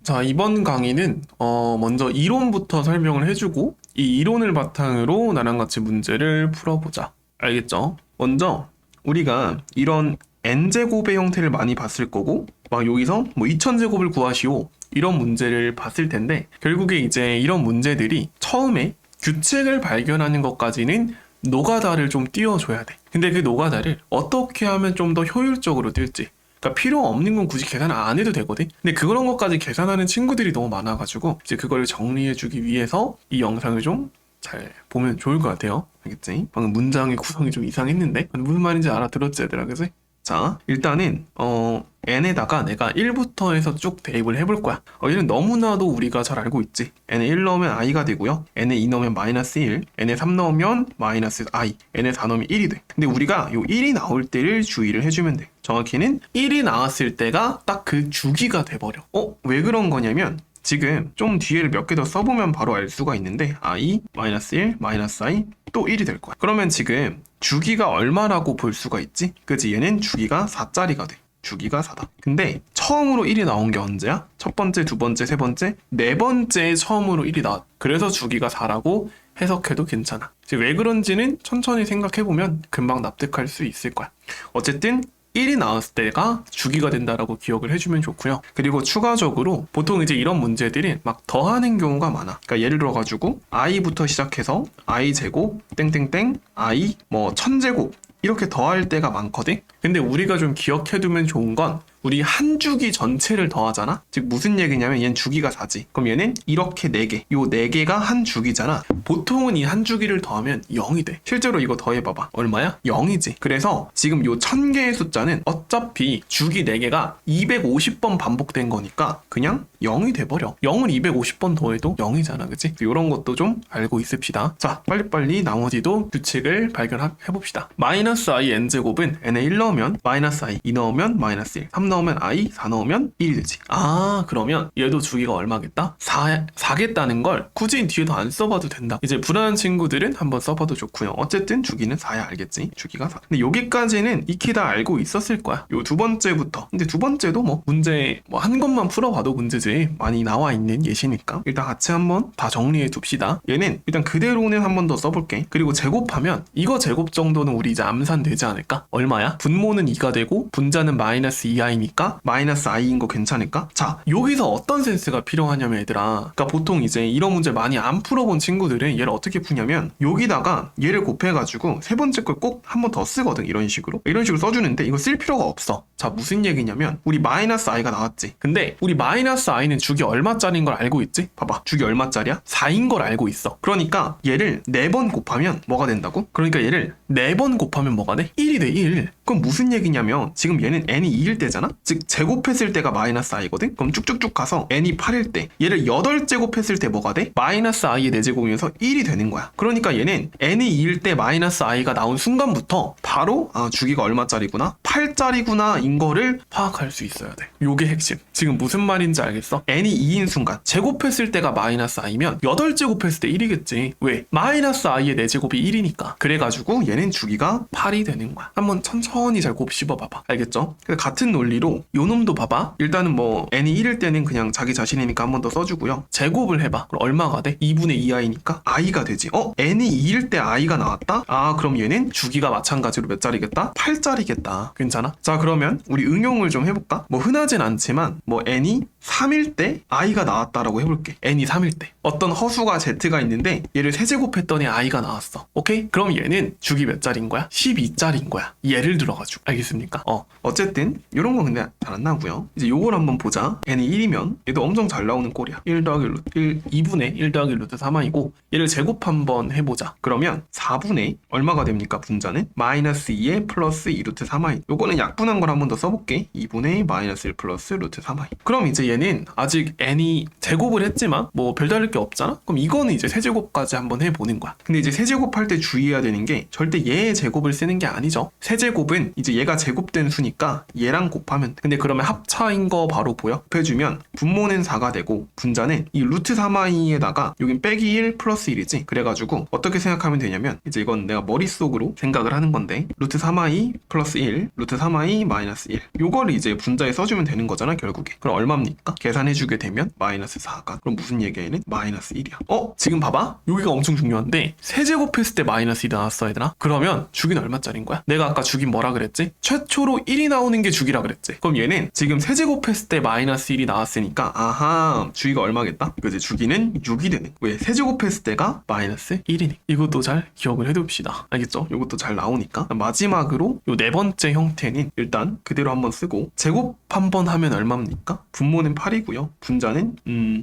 자, 이번 강의는 먼저 이론부터 설명을 해주고 이 이론을 바탕으로 나랑 같이 문제를 풀어보자. 알겠죠? 먼저 우리가 이런 n제곱의 형태를 많이 봤을 거고 막 여기서 뭐 2000제곱을 구하시오 이런 문제를 봤을 텐데 결국에 이제 이런 문제들이 처음에 규칙을 발견하는 것까지는 노가다를 좀 띄워줘야 돼. 근데 그 노가다를 어떻게 하면 좀 더 효율적으로 뜰지, 그러니까 필요 없는 건 굳이 계산 안 해도 되거든. 근데 그런 것까지 계산하는 친구들이 너무 많아가지고 이제 그걸 정리해주기 위해서 이 영상을 좀 잘 보면 좋을 것 같아요. 알겠지? 방금 문장의 구성이 좀 이상했는데 무슨 말인지 알아들었지 얘들아, 그지? 자, 일단은 n에다가 내가 1부터 해서 쭉 대입을 해볼 거야. 얘는 너무나도 우리가 잘 알고 있지. n에 1 넣으면 i가 되고요, n에 2 넣으면 마이너스 1, n에 3 넣으면 마이너스 i, n에 4 넣으면 1이 돼. 근데 우리가 요 1이 나올 때를 주의를 해주면 돼. 정확히는 1이 나왔을 때가 딱 그 주기가 돼버려. 왜 그런 거냐면 지금 좀 뒤에를 몇 개 더 써보면 바로 알 수가 있는데 i, 마이너스 1, 마이너스 i, 또 1이 될 거야. 그러면 지금 주기가 얼마라고 볼 수가 있지? 그치? 얘는 주기가 4짜리가 돼. 주기가 4다. 근데 처음으로 1이 나온 게 언제야? 첫 번째, 두 번째, 세 번째, 네 번째에 처음으로 1이 나왔. 그래서 주기가 4라고 해석해도 괜찮아. 이제 왜 그런지는 천천히 생각해보면 금방 납득할 수 있을 거야. 어쨌든 1이 나왔을 때가 주기가 된다라고 기억을 해주면 좋고요. 그리고 추가적으로 보통 이제 이런 문제들이 막 더하는 경우가 많아. 그러니까 예를 들어가지고 i부터 시작해서 i 제곱 땡땡땡 i 뭐 1000제곱 이렇게 더할 때가 많거든. 근데 우리가 좀 기억해두면 좋은 건 우리 한 주기 전체를 더하잖아? 즉 무슨 얘기냐면 얘는 주기가 4지. 그럼 얘는 이렇게 4개, 요 4개가 한 주기잖아. 보통은 이 한 주기를 더하면 0이 돼. 실제로 이거 더해봐봐. 얼마야? 0이지. 그래서 지금 요 1000개의 숫자는 어차피 주기 4개가 250번 반복된 거니까 그냥 0이 돼버려. 0을 250번 더해도 0이잖아, 그치? 요런 것도 좀 알고 있읍시다. 자, 빨리빨리 나머지도 규칙을 발견해봅시다. 마이너스 i n제곱은 n에 1 넣으면 마이너스 i, 2 넣으면 마이너스 1, 3 넣으면 i, 4 넣으면 1이 되지. 그러면 얘도 주기가 얼마겠다? 4겠다는 걸 굳이 뒤에도 안 써봐도 된다. 이제 불안한 친구들은 한번 써봐도 좋고요. 어쨌든 주기는 4야, 알겠지? 주기가 4. 근데 여기까지는 익히 다 알고 있었을 거야. 요 두 번째부터. 근데 두 번째도 뭐 문제 한 것만 풀어봐도 문제지. 많이 나와 있는 예시니까. 일단 같이 한번 다 정리해 둡시다. 얘는 일단 그대로는 한 번 더 써볼게. 그리고 제곱하면 이거 제곱 정도는 우리 이제 암산되지 않을까? 얼마야? 분모는 2가 되고 분자는 마이너스 2i니까 마이너스 i인 거 괜찮을까? 자, 여기서 어떤 센스가 필요하냐면 얘들아, 그러니까 보통 이제 이런 문제 많이 안 풀어본 친구들은 얘를 어떻게 푸냐면 여기다가 얘를 곱해가지고 세 번째 걸 꼭 한 번 더 쓰거든. 이런 식으로 써주는데 이거 쓸 필요가 없어. 자, 무슨 얘기냐면 우리 마이너스 i가 나왔지. 근데 우리 마이너스 i는 주기 얼마짜리인 걸 알고 있지? 봐봐, 주기 얼마짜리야? 4인 걸 알고 있어. 그러니까 얘를 4번 곱하면 뭐가 된다고? 그러니까 얘를 4번 곱하면 뭐가 돼? 1이 돼, 1. 그럼 무슨 얘기냐면 지금 얘는 n이 2일 때잖아? 즉 제곱했을 때가 마이너스 i거든? 그럼 쭉쭉쭉 가서 n이 8일 때 얘를 8제곱했을 때 뭐가 돼? 마이너스 i의 4제곱이면서 1이 되는 거야. 그러니까 얘는 n이 2일 때 마이너스 i가 나온 순간부터 바로 주기가 얼마짜리구나? 8짜리구나 인 거를 파악할 수 있어야 돼. 요게 핵심. 지금 무슨 말인지 알겠어? n이 2인 순간 제곱했을 때가 마이너스 i면 8제곱했을 때 1이겠지. 왜? 마이너스 i의 4제곱이 1이니까. 그래가지고 얘는 주기가 8이 되는 거야. 한번 천천히 잘 곱씹어 봐봐. 알겠죠? 같은 논리로 요 놈도 봐봐. 일단은 뭐 n이 1일 때는 그냥 자기 자신이니까 한 번 더 써주고요. 제곱을 해봐. 그럼 얼마가 돼? 2분의 2i니까 i가 되지. n이 2일 때 i가 나왔다? 그럼 얘는 주기가 마찬가지로 몇 짜리겠다? 8짜리겠다. 괜찮아? 자, 그러면 우리 응용을 좀 해볼까? 뭐 흔하진 않지만 뭐 n이 3일 때 i가 나왔다라고 해볼게. n이 3일 때 어떤 허수가 z가 있는데 얘를 세제곱했더니 i가 나왔어. 오케이? 그럼 얘는 주기 몇 짜리인 거야? 12짜리인 거야. 예를 들어가지고. 알겠습니까? 어쨌든 이런 건 근데 잘 안 나오고요. 이제 요걸 한번 보자. n이 1이면 얘도 엄청 잘 나오는 꼴이야. 1 더하기 루트 1, 2분의 1 더하기 루트 3i고 얘를 제곱 한번 해보자. 그러면 4분의 얼마가 됩니까? 분자는? 마이너스 2에 플러스 2 루트 3i. 요거는 약분한 걸 한번 더 써볼게. 2분의 마이너스 1 플러스 루트 3i. 그럼 이제 얘는 아직 n이 제곱을 했지만 뭐 별다를 게 없잖아? 그럼 이거는 이제 세제곱까지 한번 해보는 거야. 근데 이제 세제곱할 때 주의해야 되는 게 절대 얘의 제곱을 쓰는 게 아니죠. 세제곱은 제곱은 이제 얘가 제곱된 수니까 얘랑 곱하면 돼. 근데 그러면 합차인 거 바로 보여? 곱해주면 분모는 4가 되고 분자는 이 루트 3i에다가 여긴 빼기 1 플러스 1이지. 그래가지고 어떻게 생각하면 되냐면 이제 이건 내가 머릿속으로 생각을 하는 건데 루트 3i 플러스 1 루트 3i 마이너스 1 요거를 이제 분자에 써주면 되는 거잖아 결국에. 그럼 얼마입니까? 계산해주게 되면 마이너스 4가. 그럼 무슨 얘기에는 마이너스 1이야. 지금 봐봐. 여기가 엄청 중요한데 세제곱했을 때 마이너스 1이 나왔어 얘들아. 그러면 주기는 얼마짜리인 거야? 내가 아까 주기 뭐라 그랬지? 최초로 1이 나오는 게 주기라 그랬지. 그럼 얘는 지금 세제곱했을 때 마이너스 1이 나왔으니까 아하 주기가 얼마겠다? 그지? 주기는 6이 되는. 왜? 세제곱했을 때가 마이너스 1이니. 이것도 잘 기억을 해둡시다. 알겠죠? 이것도 잘 나오니까. 마지막으로 요 네 번째 형태는 일단 그대로 한번 쓰고 제곱 한번 하면 얼마입니까? 분모는 8이고요. 분자는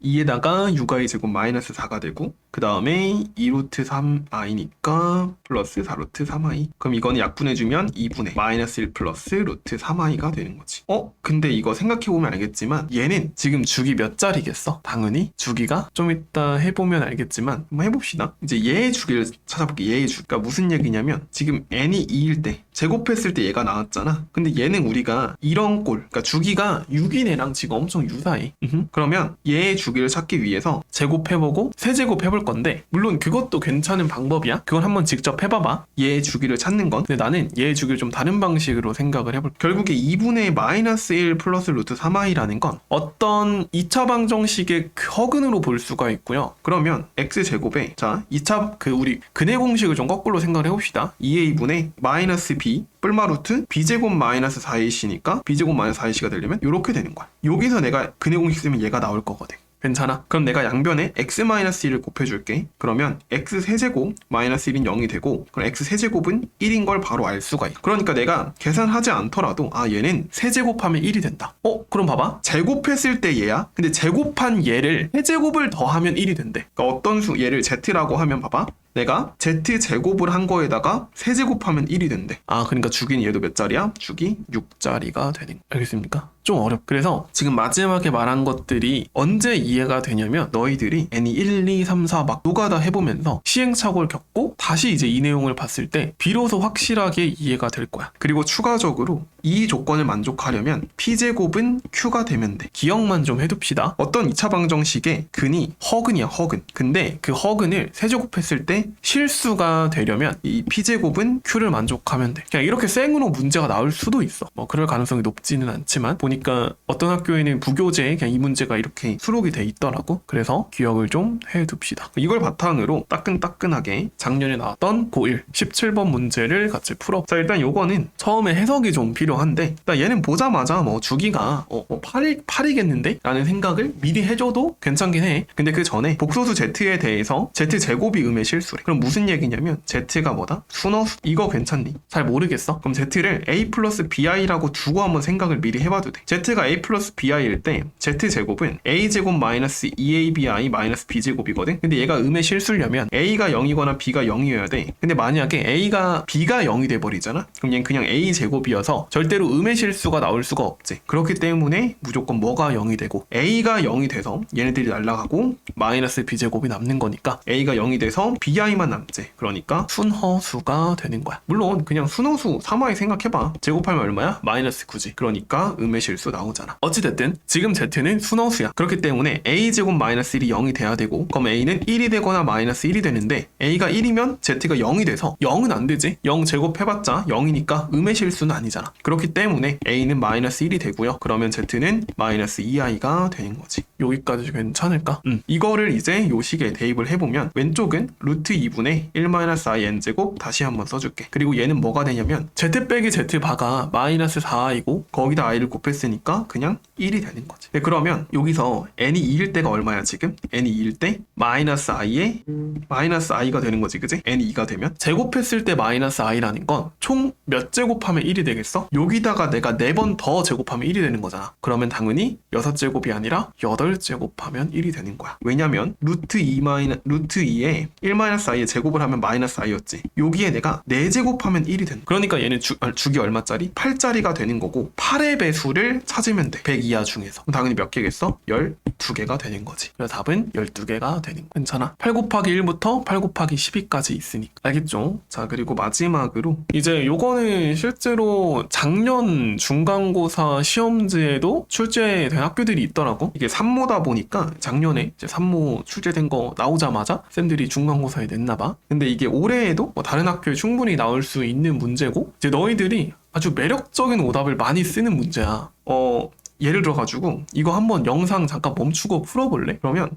2에다가 6i 제곱 마이너스 4가 되고 그 다음에 2루트 3i니까 플러스 4루트 3i. 그럼 이거는 약분해주면 2분의 마이너스 1 플러스 루트 3i가 되는 거지. 근데 이거 생각해보면 알겠지만 얘는 지금 주기 몇 자리겠어? 당연히 주기가 좀 이따 해보면 알겠지만 한번 해봅시다. 이제 얘의 주기를 찾아볼게. 얘의 주기. 그러니까 무슨 얘기냐면 지금 n이 2일 때 제곱했을 때 얘가 나왔잖아. 근데 얘는 우리가 이런 꼴, 그러니까 주기가 6인 애랑 지금 엄청 유사해. 그러면 얘의 주기를 찾기 위해서 제곱해보고 세제곱 해볼 건데 물론 그것도 괜찮은 방법이야. 그건 한번 직접 해봐봐. 얘의 주기를 찾는 건. 근데 나는 얘의 주기를 좀 다른 방식으로 생각을 해볼게. 결국에 2분의 마이너스 1 플러스 루트 3i라는 건 어떤 2차 방정식의 허근으로 볼 수가 있고요. 그러면 x제곱에 자 2차 우리 근해 공식을 좀 거꾸로 생각을 해봅시다. 2a분의 마이너스 b 뿔마루트 b제곱 마이너스 4ac니까 b제곱 마이너스 4ac가 되려면 이렇게 되는 거야. 여기서 내가 근해 공식 쓰면 얘가 나올 거거든. 괜찮아? 그럼 내가 양변에 x-1을 곱해줄게. 그러면 x 세제곱 마이너스 1인 0이 되고 그럼 x 세제곱은 1인 걸 바로 알 수가 있어. 그러니까 내가 계산하지 않더라도 얘는 세제곱하면 1이 된다. 그럼 봐봐. 제곱했을 때 얘야. 근데 제곱한 얘를 세제곱을 더하면 1이 된대. 그러니까 어떤 수 얘를 z라고 하면 봐봐. 내가 z제곱을 한 거에다가 세제곱하면 1이 된대. 그러니까 주기는 얘도 몇 자리야? 주기 6자리가 되는 거. 알겠습니까? 좀 그래서 지금 마지막에 말한 것들이 언제 이해가 되냐면 너희들이 n이 1, 2, 3, 4 막 노가다 해보면서 시행착오를 겪고 다시 이제 이 내용을 봤을 때 비로소 확실하게 이해가 될 거야. 그리고 추가적으로 이 조건을 만족하려면 p제곱은 q가 되면 돼. 기억만 좀 해둡시다. 어떤 2차 방정식의 근이 허근이야 허근. 근데 그 허근을 세제곱했을 때 실수가 되려면 이 p제곱은 q를 만족하면 돼. 그냥 이렇게 생으로 문제가 나올 수도 있어. 그럴 가능성이 높지는 않지만 보니까 어떤 학교에는 부교재에 그냥 이 문제가 이렇게 수록이 돼 있더라고. 그래서 기억을 좀 해둡시다. 이걸 바탕으로 따끈따끈하게 작년에 나왔던 고1 17번 문제를 같이 풀어. 자 일단 요거는 처음에 해석이 좀 필요한데 일단 얘는 보자마자 주기가 8이겠는데? 라는 생각을 미리 해줘도 괜찮긴 해. 근데 그 전에 복소수 z에 대해서 z제곱이 음의 실수래. 그럼 무슨 얘기냐면 z가 뭐다? 순허수. 이거 괜찮니? 잘 모르겠어? 그럼 z를 a 플러스 bi라고 두고 한번 생각을 미리 해봐도 돼. z가 a 플러스 bi일 때 z제곱은 a제곱 마이너스 2abi 마이너스 b제곱이거든. 근데 얘가 음의 실수려면 a가 0이거나 b가 0이어야 돼. 근데 만약에 b가 0이 돼버리잖아? 그럼 얘는 그냥 a제곱이어서 절대로 음의 실수가 나올 수가 없지. 그렇기 때문에 무조건 뭐가 0이 되고 a가 0이 돼서 얘네들이 날아가고 마이너스 b제곱이 남는 거니까 a가 0이 돼서 bi만 남지. 그러니까 순허수가 되는 거야. 물론 그냥 순허수 3i 생각해봐. 제곱하면 얼마야? 마이너스 9지. 그러니까 음의 실수 나오잖아. 어찌됐든 지금 z는 순허수야. 그렇기 때문에 a제곱 마이너스 1이 0이 돼야 되고 그럼 a는 1이 되거나 마이너스 1이 되는데 a가 1이면 z가 0이 돼서 0은 안 되지. 0 제곱해봤자 0이니까 음의 실수는 아니잖아. 그렇기 때문에 a는 마이너스 1이 되고요. 그러면 z는 마이너스 2i가 되는 거지. 여기까지 괜찮을까? 이거를 이제 요 식에 대입을 해보면 왼쪽은 루트 2분의 1-i n제곱 다시 한번 써줄게. 그리고 얘는 뭐가 되냐면 z 빼기 z 바가 마이너스 4i고 거기다 i를 곱했으니까 그냥 1이 되는 거지. 네, 그러면 여기서 n이 2일 때가 얼마야 지금? n이 2일 때 마이너스 i에 마이너스 i가 되는 거지. 그지? n이 2가 되면 제곱했을 때 마이너스 i라는 건 총 몇 제곱하면 1이 되겠어? 여기다가 내가 4번 더 제곱하면 1이 되는 거잖아. 그러면 당연히 6제곱이 아니라 8제곱하면 1이 되는 거야. 왜냐면 루트 2에 1-i에 제곱을 하면 마이너스 i였지. 여기에 내가 4제곱하면 1이 되는 거야. 그러니까 얘는 주기 얼마짜리? 8짜리가 되는 거고 8의 배수를 답을 찾으면 돼. 100 이하 중에서. 그럼 당연히 몇 개겠어? 12개가 되는 거지. 그래서 답은 12개가 되는 거. 괜찮아. 8 곱하기 1부터 8 곱하기 12까지 있으니까. 알겠죠? 자, 그리고 마지막으로 이제 요거는 실제로 작년 중간고사 시험지에도 출제된 학교들이 있더라고. 이게 산모다 보니까 작년에 이제 산모 출제된 거 나오자마자 쌤들이 중간고사에 냈나봐. 근데 이게 올해에도 뭐 다른 학교에 충분히 나올 수 있는 문제고, 이제 너희들이 아주 매력적인 오답을 많이 쓰는 문제야. 예를 들어가지고 이거 한번 영상 잠깐 멈추고 풀어볼래? 그러면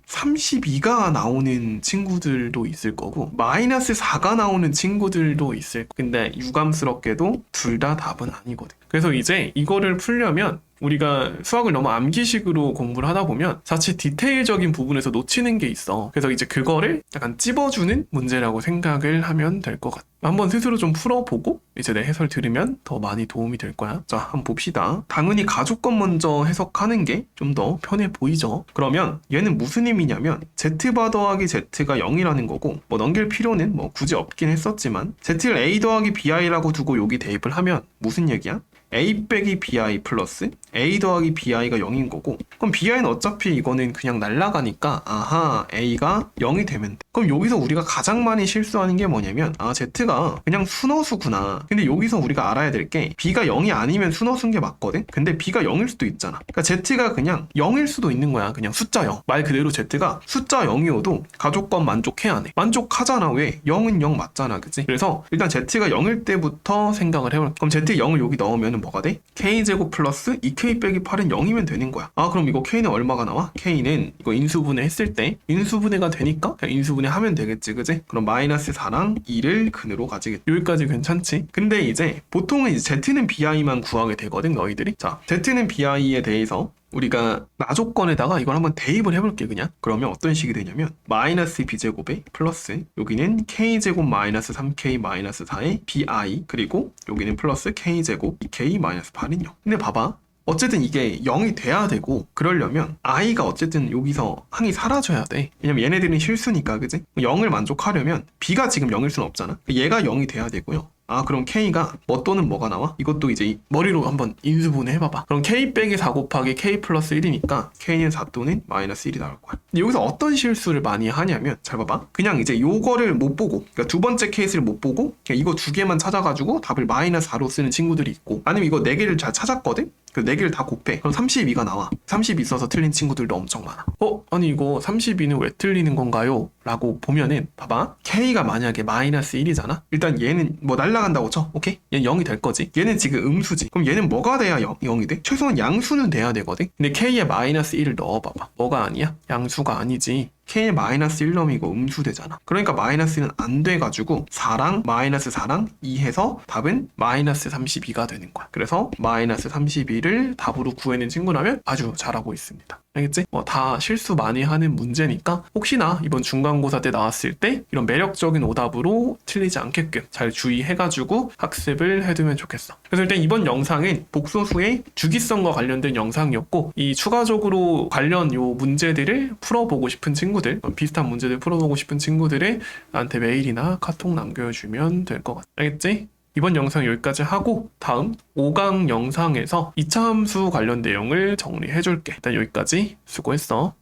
32가 나오는 친구들도 있을 거고 마이너스 4가 나오는 친구들도 있을 거고, 근데 유감스럽게도 둘 다 답은 아니거든. 그래서 이제 이거를 풀려면 우리가 수학을 너무 암기식으로 공부를 하다 보면 자칫 디테일적인 부분에서 놓치는 게 있어. 그래서 이제 그거를 약간 찝어주는 문제라고 생각을 하면 될 것 같아. 한번 스스로 좀 풀어보고 이제 내 해설 들으면 더 많이 도움이 될 거야. 자, 한번 봅시다. 당연히 가족권 먼저 해석하는 게 좀 더 편해 보이죠. 그러면 얘는 무슨 의미냐면 Z바 더하기 Z가 0이라는 거고, 뭐 넘길 필요는 뭐 굳이 없긴 했었지만 Z를 A 더하기 BI라고 두고 여기 대입을 하면 무슨 얘기야? A 빼기 BI 플러스 A 더하기 BI가 0인 거고, 그럼 BI는 어차피 이거는 그냥 날라가니까 아하, A가 0이 되면 돼. 그럼 여기서 우리가 가장 많이 실수하는 게 뭐냐면 Z가 그냥 순허수구나. 근데 여기서 우리가 알아야 될 게 B가 0이 아니면 순허수인 게 맞거든? 근데 B가 0일 수도 있잖아. 그러니까 Z가 그냥 0일 수도 있는 거야. 그냥 숫자 0. 말 그대로 Z가 숫자 0이어도 가족권 만족해야 해. 만족하잖아. 왜? 0은 0 맞잖아. 그치? 그래서 일단 Z가 0일 때부터 생각을 해볼게. 그럼 Z 0을 여기 넣으면 뭐가 돼? K제곱 플러스 2K 빼기 8은 0이면 되는 거야. 그럼 이거 K는 얼마가 나와? K는 이거 인수분해 했을 때 인수분해가 되니까 그냥 인수분해 하면 되겠지, 그지? 그럼 마이너스 4랑 2를 근으로 가지겠지. 여기까지 괜찮지? 근데 이제 보통은 이제 Z는 BI만 구하게 되거든, 너희들이. 자, Z는 BI에 대해서 우리가 나조건에다가 이걸 한번 대입을 해볼게, 그냥. 그러면 어떤 식이 되냐면 마이너스 b제곱에 플러스 여기는 k제곱 마이너스 3k 마이너스 4의 bi, 그리고 여기는 플러스 k제곱 2k 마이너스 8은 0. 근데 봐봐, 어쨌든 이게 0이 돼야 되고, 그러려면 i가 어쨌든 여기서 항이 사라져야 돼. 왜냐면 얘네들은 실수니까, 그지? 0을 만족하려면 b가 지금 0일 수는 없잖아. 얘가 0이 돼야 되고요. 그럼 K가 뭐 또는 뭐가 나와? 이것도 이제 머리로 한번 인수분해 해봐봐. 그럼 K 빼기 4 곱하기 K 플러스 1이니까 K는 4 또는 마이너스 1이 나올 거야. 근데 여기서 어떤 실수를 많이 하냐면, 잘 봐봐. 그냥 이제 요거를 못 보고, 그러니까 두 번째 케이스를 못 보고 그냥 이거 두 개만 찾아가지고 답을 마이너스 4로 쓰는 친구들이 있고, 아니면 이거 4개를 잘 찾았거든? 그 4개를 다 곱해. 그럼 32가 나와. 30 있어서 틀린 친구들도 엄청 많아. 아니 이거 32는 왜 틀리는 건가요? 라고 보면은 봐봐. K가 만약에 마이너스 1이잖아? 일단 얘는 뭐 날라간다고 쳐. 오케이? 얘는 0이 될 거지. 얘는 지금 음수지. 그럼 얘는 뭐가 돼야 0이 돼? 최소한 양수는 돼야 되거든? 근데 K에 마이너스 1을 넣어봐봐. 뭐가 아니야? 양수가 아니지. K에 마이너스 1 넣으면 이거 음수되잖아. 그러니까 마이너스는 안 돼가지고 4랑 마이너스 4랑 2 해서 답은 마이너스 32가 되는 거야. 그래서 마이너스 32를 답으로 구해낸 친구라면 아주 잘하고 있습니다. 알겠지? 다 실수 많이 하는 문제니까 혹시나 이번 중간고사 때 나왔을 때 이런 매력적인 오답으로 틀리지 않게끔 잘 주의해가지고 학습을 해두면 좋겠어. 그래서 일단 이번 영상은 복소수의 주기성과 관련된 영상이었고, 이 추가적으로 관련 요 문제들을 풀어보고 싶은 친구들, 비슷한 문제들 풀어보고 싶은 친구들을 나한테 메일이나 카톡 남겨주면 될 것 같아. 알겠지? 이번 영상 여기까지 하고 다음 5강 영상에서 2차 함수 관련 내용을 정리해줄게. 일단 여기까지 수고했어.